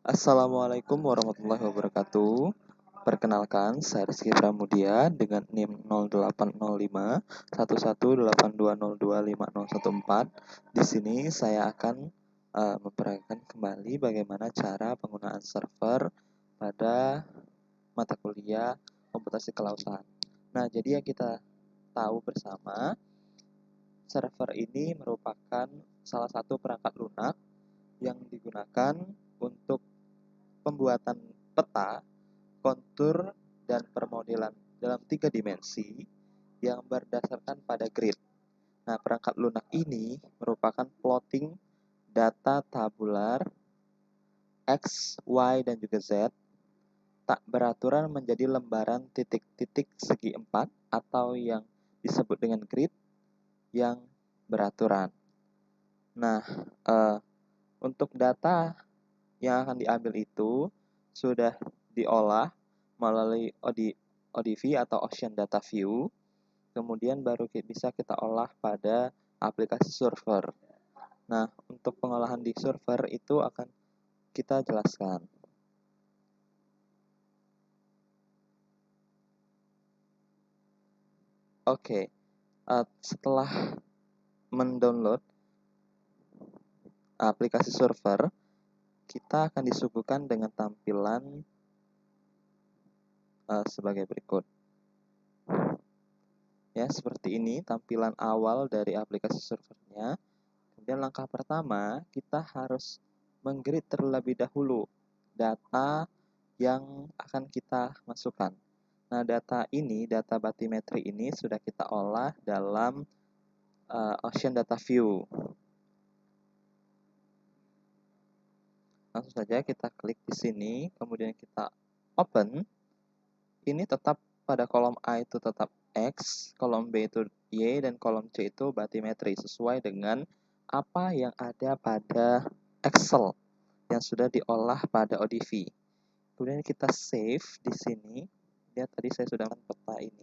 Assalamualaikum warahmatullahi wabarakatuh. Perkenalkan, saya Rizky Pramudia dengan NIM 08051182025014. Di sini saya akan memperagakan kembali bagaimana cara penggunaan server pada mata kuliah komputasi kelautan. Nah, jadi yang kita tahu bersama, server ini merupakan salah satu perangkat lunak yang digunakan untuk pembuatan peta, kontur, dan permodelan dalam 3 dimensi yang berdasarkan pada grid. Nah, perangkat lunak ini merupakan plotting data tabular X, Y, dan juga Z tak beraturan menjadi lembaran titik-titik segi 4 atau yang disebut dengan grid yang beraturan. Nah, untuk data yang akan diambil itu sudah diolah melalui ODV atau Ocean Data View, kemudian baru bisa kita olah pada aplikasi server. Nah, untuk pengolahan di server itu akan kita jelaskan. Oke, setelah mendownload aplikasi server, kita akan disuguhkan dengan tampilan sebagai berikut. Ya, seperti ini tampilan awal dari aplikasi servernya. Kemudian langkah pertama, kita harus menggrid terlebih dahulu data yang akan kita masukkan. Nah, data batimetri ini sudah kita olah dalam Ocean Data View. Langsung saja kita klik di sini, kemudian kita open. Ini tetap pada kolom A itu tetap X, kolom B itu Y, dan kolom C itu batimetri sesuai dengan apa yang ada pada Excel yang sudah diolah pada ODV. Kemudian kita save di sini. Lihat tadi saya sudah melakukan peta ini.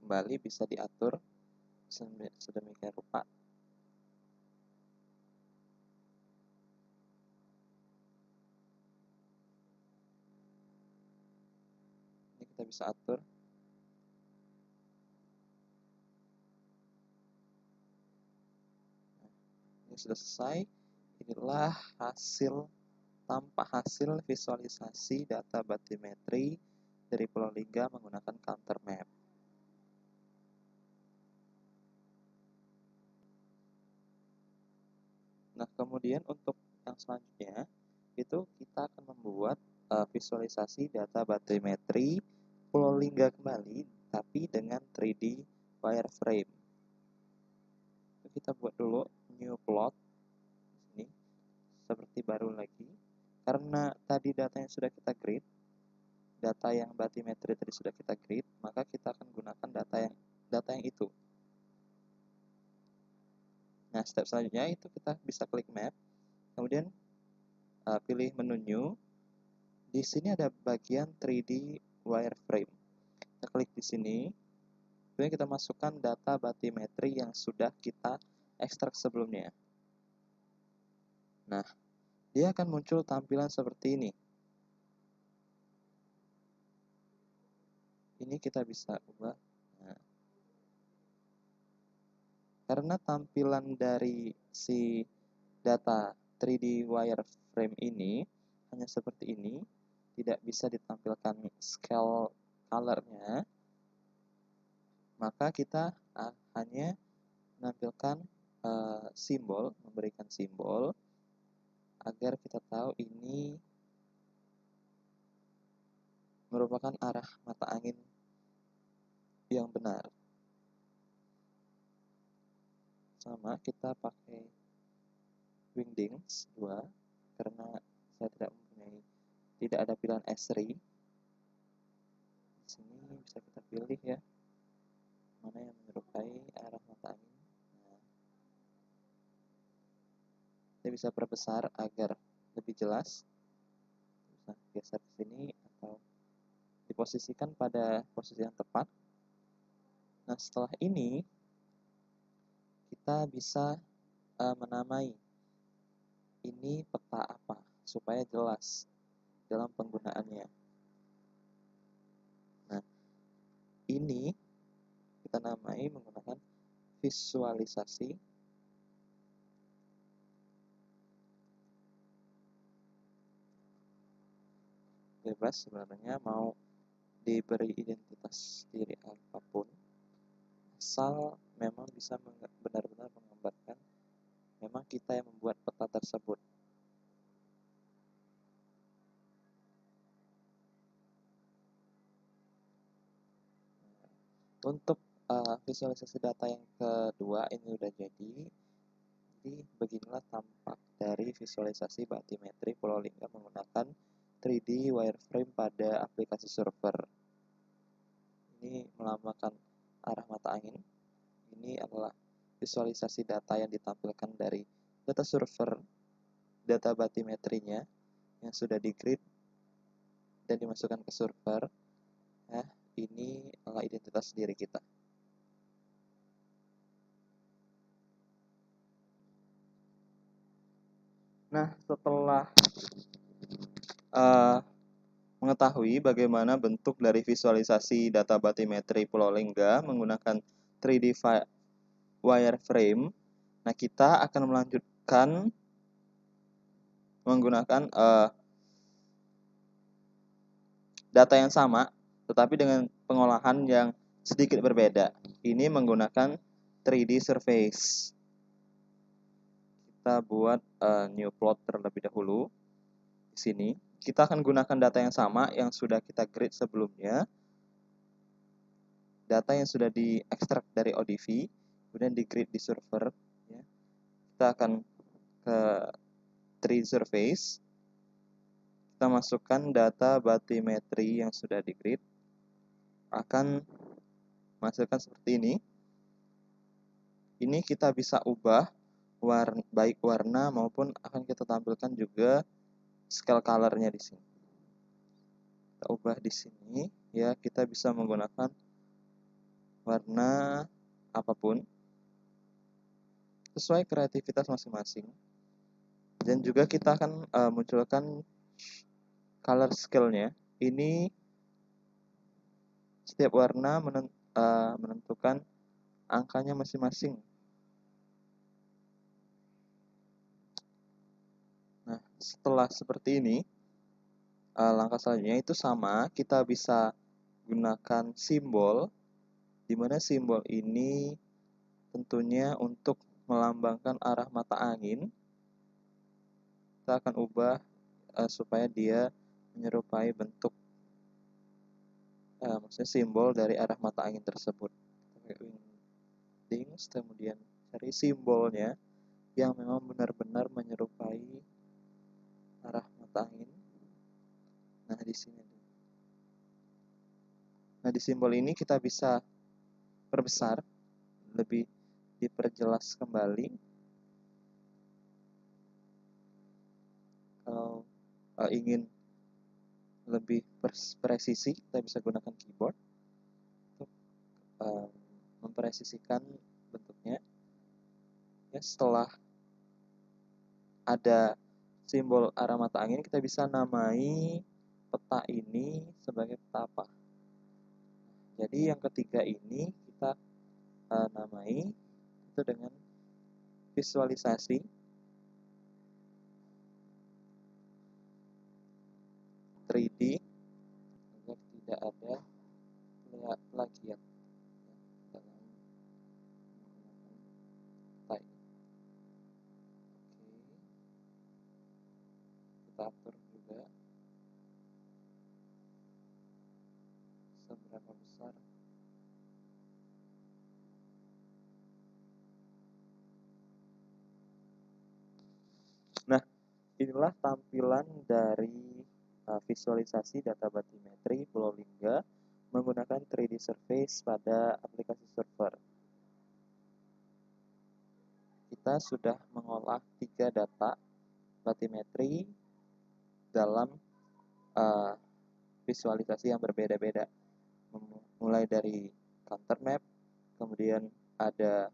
Kembali bisa diatur sedemikian rupa. Ini kita bisa atur. Ini sudah selesai. Inilah tampak hasil visualisasi data batimetri dari Pulau Lingga menggunakan counter map. Nah, kemudian untuk yang selanjutnya itu kita akan membuat visualisasi data batimetri Pulau Lingga kembali, tapi dengan 3D wireframe. Kita buat dulu new plot ini seperti baru lagi, karena tadi datanya sudah kita grid, data yang batimetri tadi sudah kita grid, maka kita akan gunakan data yang itu. Nah, step selanjutnya itu kita bisa klik map, kemudian pilih menu new. Di sini ada bagian 3D wireframe. Kita klik di sini, kemudian kita masukkan data batimetri yang sudah kita ekstrak sebelumnya. Nah, dia akan muncul tampilan seperti ini. Ini kita bisa ubah. Nah, karena tampilan dari si data 3D wireframe ini hanya seperti ini, tidak bisa ditampilkan scale color-nya, maka kita hanya menampilkan simbol, memberikan simbol agar kita tahu ini merupakan arah mata angin yang benar. Sama, kita pakai wingdings 2 karena saya tidak ada pilihan esri. Di sini bisa kita pilih ya, mana yang menyerupai arah mata angin. Nah, kita bisa perbesar agar lebih jelas. Bisa geser ke sini atau diposisikan pada posisi yang tepat. Nah, Nah, setelah ini kita bisa menamai ini peta apa supaya jelas dalam penggunaannya. Nah, ini kita namai menggunakan visualisasi bebas. Sebenarnya mau diberi identitas diri apapun, asal memang bisa benar-benar menggambarkan memang kita yang membuat peta tersebut. Untuk visualisasi data yang kedua ini udah jadi beginilah tampak dari visualisasi batimetri Pulau Lingga menggunakan 3D wireframe pada aplikasi server. Ini melambangkan arah mata angin. Ini adalah visualisasi data yang ditampilkan dari data server, data batimetrinya yang sudah di-grid dan dimasukkan ke server. Nah, ini adalah identitas diri kita. Nah, setelah mengetahui bagaimana bentuk dari visualisasi data batimetri Pulau Lingga menggunakan 3D wireframe, nah kita akan melanjutkan menggunakan data yang sama, tetapi dengan pengolahan yang sedikit berbeda. Ini menggunakan 3D surface. Kita buat new plot terlebih dahulu. Di sini kita akan gunakan data yang sama yang sudah kita grid sebelumnya. Data yang sudah diekstrak dari ODV, kemudian di grid di server. Ya. Kita akan ke 3D surface. Kita masukkan data batimetri yang sudah di grid. Akan menghasilkan seperti ini. Ini kita bisa ubah baik warna maupun akan kita tampilkan juga scale color-nya di sini. Kita ubah di sini ya, kita bisa menggunakan warna apapun sesuai kreativitas masing-masing. Dan juga kita akan munculkan color scale-nya. Ini setiap warna menentukan angkanya masing-masing. Nah, setelah seperti ini, langkah selanjutnya itu sama, kita bisa gunakan simbol, di mana simbol ini tentunya untuk melambangkan arah mata angin. Kita akan ubah supaya dia menyerupai bentuk, maksudnya simbol dari arah mata angin tersebut. Wingdings, kemudian cari simbolnya yang memang benar-benar menyerupai arah mata angin. Nah, di sini. Nah, di simbol ini kita bisa perbesar, lebih diperjelas kembali. Kalau ingin lebih presisi, kita bisa gunakan keyboard untuk mempresisikan bentuknya. Ya, setelah ada simbol arah mata angin, kita bisa namai peta ini sebagai peta apa. Jadi yang ketiga ini kita namai itu dengan visualisasi (3D) agar tidak ada plagiat dalam menggunakan peta ini. Oke, kita atur juga seberapa besar. Nah, inilah tampilan dari visualisasi data batimetri Pulau Lingga menggunakan 3D surface pada aplikasi server. Kita sudah mengolah 3 data batimetri dalam visualisasi yang berbeda-beda, mulai dari counter map, kemudian ada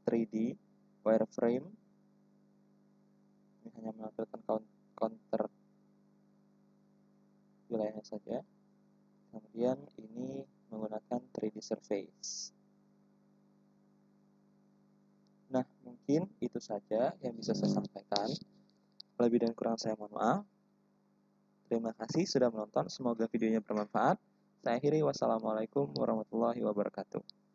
3D wireframe, ini hanya menampilkan counter wilayahnya saja. Kemudian ini menggunakan 3D surface. Nah, mungkin itu saja yang bisa saya sampaikan. Lebih dan kurang saya mohon maaf. Terima kasih sudah menonton, semoga videonya bermanfaat. Saya akhiri, wassalamualaikum warahmatullahi wabarakatuh.